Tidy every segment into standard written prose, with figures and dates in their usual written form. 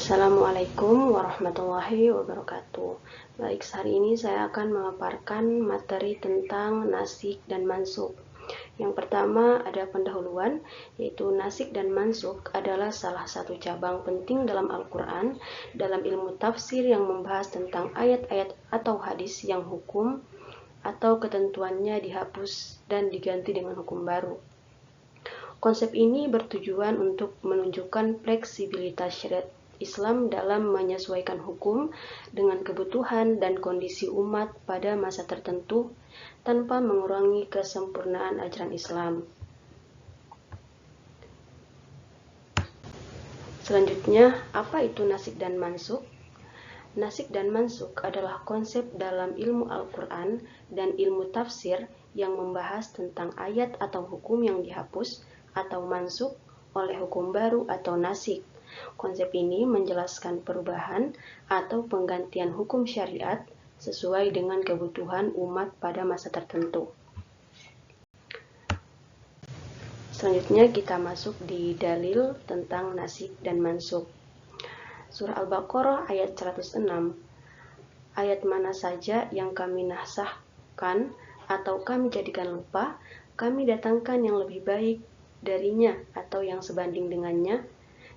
Assalamualaikum warahmatullahi wabarakatuh. Baik, hari ini saya akan memaparkan materi tentang nasik dan mansuk. Yang pertama ada pendahuluan, yaitu nasik dan mansuk adalah salah satu cabang penting dalam Al-Quran, dalam ilmu tafsir yang membahas tentang ayat-ayat atau hadis yang hukum atau ketentuannya dihapus dan diganti dengan hukum baru. Konsep ini bertujuan untuk menunjukkan fleksibilitas syariat Islam dalam menyesuaikan hukum dengan kebutuhan dan kondisi umat pada masa tertentu tanpa mengurangi kesempurnaan ajaran Islam. Selanjutnya, apa itu nasik dan mansuk? Nasik dan mansuk adalah konsep dalam ilmu Al-Quran dan ilmu tafsir yang membahas tentang ayat atau hukum yang dihapus atau mansuk oleh hukum baru atau nasik. Konsep ini menjelaskan perubahan atau penggantian hukum syariat sesuai dengan kebutuhan umat pada masa tertentu. Selanjutnya kita masuk di dalil tentang nasik dan mansuk. Surah Al-Baqarah ayat 106. Ayat mana saja yang kami nasahkan atau kami jadikan lupa, kami datangkan yang lebih baik darinya atau yang sebanding dengannya.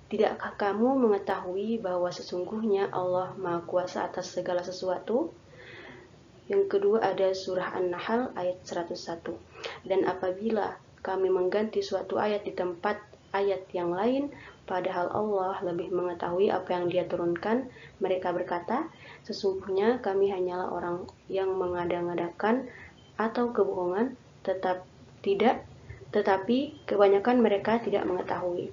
Tidakkah kamu mengetahui bahwa sesungguhnya Allah Maha Kuasa atas segala sesuatu? Yang kedua ada surah An-Nahl ayat 101. Dan apabila kami mengganti suatu ayat di tempat ayat yang lain, padahal Allah lebih mengetahui apa yang Dia turunkan, mereka berkata, sesungguhnya kami hanyalah orang yang mengada-ngadakan atau kebohongan, tetapi kebanyakan mereka tidak mengetahui.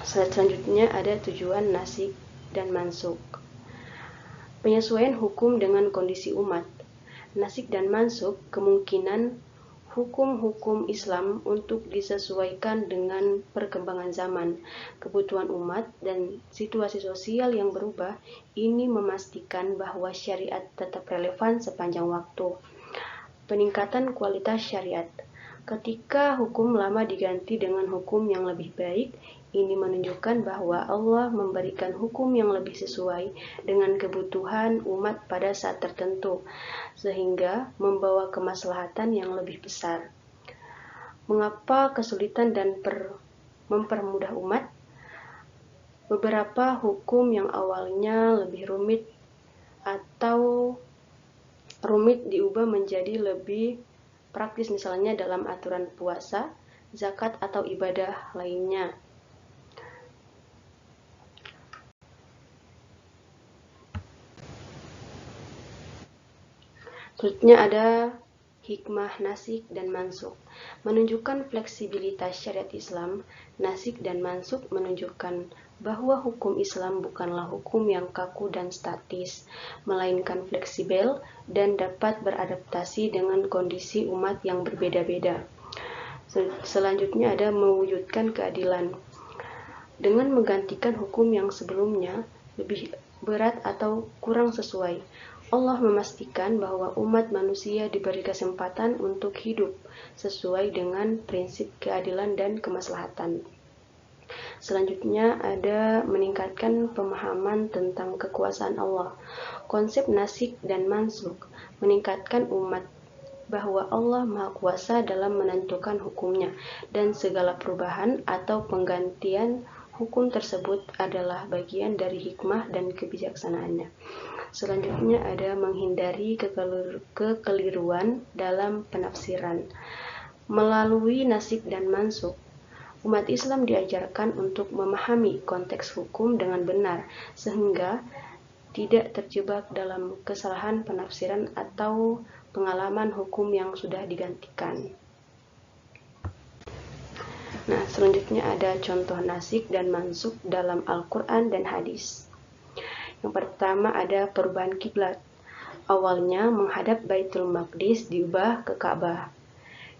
Selanjutnya ada tujuan nasik dan mansuk. Penyesuaian hukum dengan kondisi umat. Nasik dan mansuk kemungkinan hukum-hukum Islam untuk disesuaikan dengan perkembangan zaman, kebutuhan umat, dan situasi sosial yang berubah. Ini memastikan bahwa syariat tetap relevan sepanjang waktu. Peningkatan kualitas syariat. Ketika hukum lama diganti dengan hukum yang lebih baik, ini menunjukkan bahwa Allah memberikan hukum yang lebih sesuai dengan kebutuhan umat pada saat tertentu, sehingga membawa kemaslahatan yang lebih besar. Mengapa kesulitan dan mempermudah umat? Beberapa hukum yang awalnya lebih rumit diubah menjadi lebih praktis, misalnya dalam aturan puasa, zakat, atau ibadah lainnya. Selanjutnya ada hikmah nasik dan mansuk. Menunjukkan fleksibilitas syariat Islam, nasik dan mansuk menunjukkan bahwa hukum Islam bukanlah hukum yang kaku dan statis, melainkan fleksibel dan dapat beradaptasi dengan kondisi umat yang berbeda-beda. Selanjutnya ada mewujudkan keadilan. Dengan menggantikan hukum yang sebelumnya lebih berat atau kurang sesuai, Allah memastikan bahwa umat manusia diberi kesempatan untuk hidup sesuai dengan prinsip keadilan dan kemaslahatan. Selanjutnya ada meningkatkan pemahaman tentang kekuasaan Allah. Konsep nasik dan mansuk meningkatkan umat bahwa Allah Maha Kuasa dalam menentukan hukumnya, dan segala perubahan atau penggantian hukum tersebut adalah bagian dari hikmah dan kebijaksanaannya. Selanjutnya ada menghindari kekeliruan dalam penafsiran. Melalui nasik dan mansuk, umat Islam diajarkan untuk memahami konteks hukum dengan benar, sehingga tidak terjebak dalam kesalahan penafsiran atau pengalaman hukum yang sudah digantikan. Nah, selanjutnya ada contoh nasik dan mansuk dalam Al-Quran dan hadis. Yang pertama ada perubahan kiblat. Awalnya menghadap Baitul Maqdis diubah ke Ka'bah.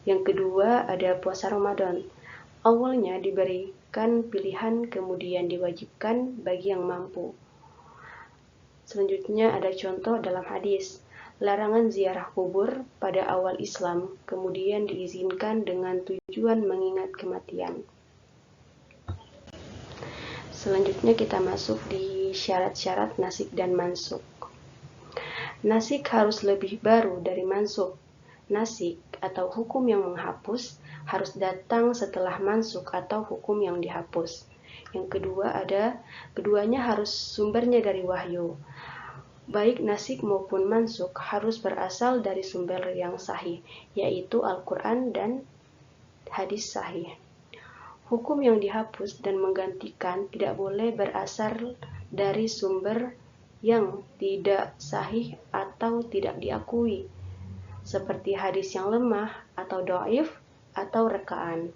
Yang kedua ada puasa Ramadan. Awalnya diberikan pilihan, kemudian diwajibkan bagi yang mampu. Selanjutnya ada contoh dalam hadis. Larangan ziarah kubur pada awal Islam, kemudian diizinkan dengan tujuan mengingat kematian. Selanjutnya kita masuk di syarat-syarat nasik dan mansuk. Nasik harus lebih baru dari mansuk. Nasik atau hukum yang menghapus harus datang setelah mansuk atau hukum yang dihapus. Yang kedua keduanya harus sumbernya dari wahyu. Baik nasik maupun mansuk harus berasal dari sumber yang sahih, yaitu Al-Quran dan hadis sahih. Hukum yang dihapus dan menggantikan tidak boleh berasal dari sumber yang tidak sahih atau tidak diakui, seperti hadis yang lemah atau dhaif atau rekaan.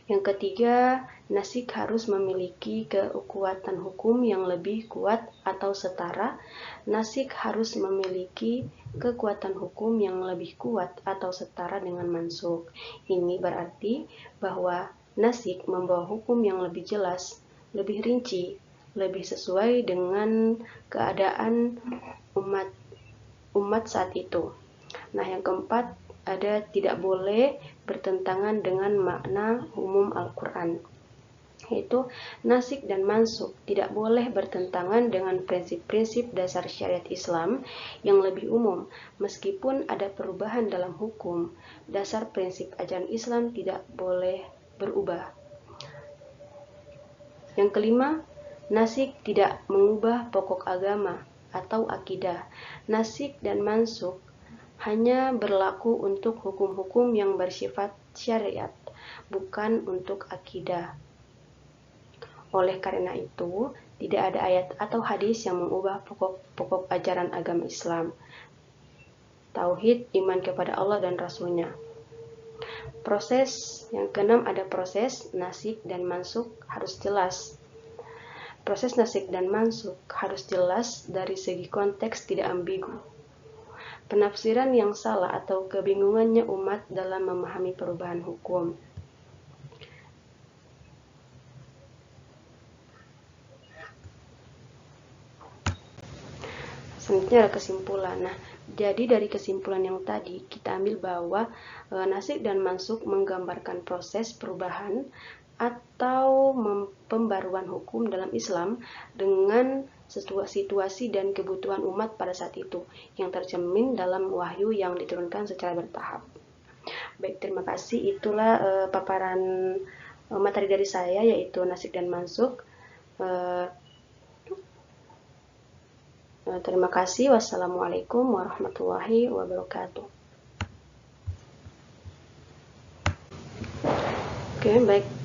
Yang ketiga, nasik harus memiliki kekuatan hukum yang lebih kuat atau setara. Nasik harus memiliki kekuatan hukum yang lebih kuat atau setara dengan mansuk. Ini berarti bahwa nasik membawa hukum yang lebih jelas, lebih rinci, lebih sesuai dengan keadaan umat saat itu. Nah, yang keempat, tidak boleh bertentangan dengan makna umum Al-Quran, yaitu nasik dan mansuk tidak boleh bertentangan dengan prinsip-prinsip dasar syariat Islam yang lebih umum. Meskipun ada perubahan dalam hukum, dasar prinsip ajaran Islam tidak boleh berubah. Yang kelima, nasik tidak mengubah pokok agama atau akidah. Nasik dan mansuk hanya berlaku untuk hukum-hukum yang bersifat syariat, bukan untuk akidah. Oleh karena itu, tidak ada ayat atau hadis yang mengubah pokok-pokok ajaran agama Islam. Tauhid, iman kepada Allah dan Rasul-Nya. Proses yang keenam, ada proses nasik dan mansuk harus jelas. Proses nasik dan mansuk harus jelas dari segi konteks, tidak ambigu. Penafsiran yang salah atau kebingungannya umat dalam memahami perubahan hukum. Selanjutnya ada kesimpulan. Nah, jadi dari kesimpulan yang tadi kita ambil bahwa nasik dan mansuk menggambarkan proses perubahan atau pembaruan hukum dalam Islam dengan situasi dan kebutuhan umat pada saat itu yang tercermin dalam wahyu yang diturunkan secara bertahap. Baik, terima kasih. Itulah paparan materi dari saya, yaitu nasik dan mansuk. Terima kasih. Wassalamualaikum warahmatullahi wabarakatuh. Oke, baik.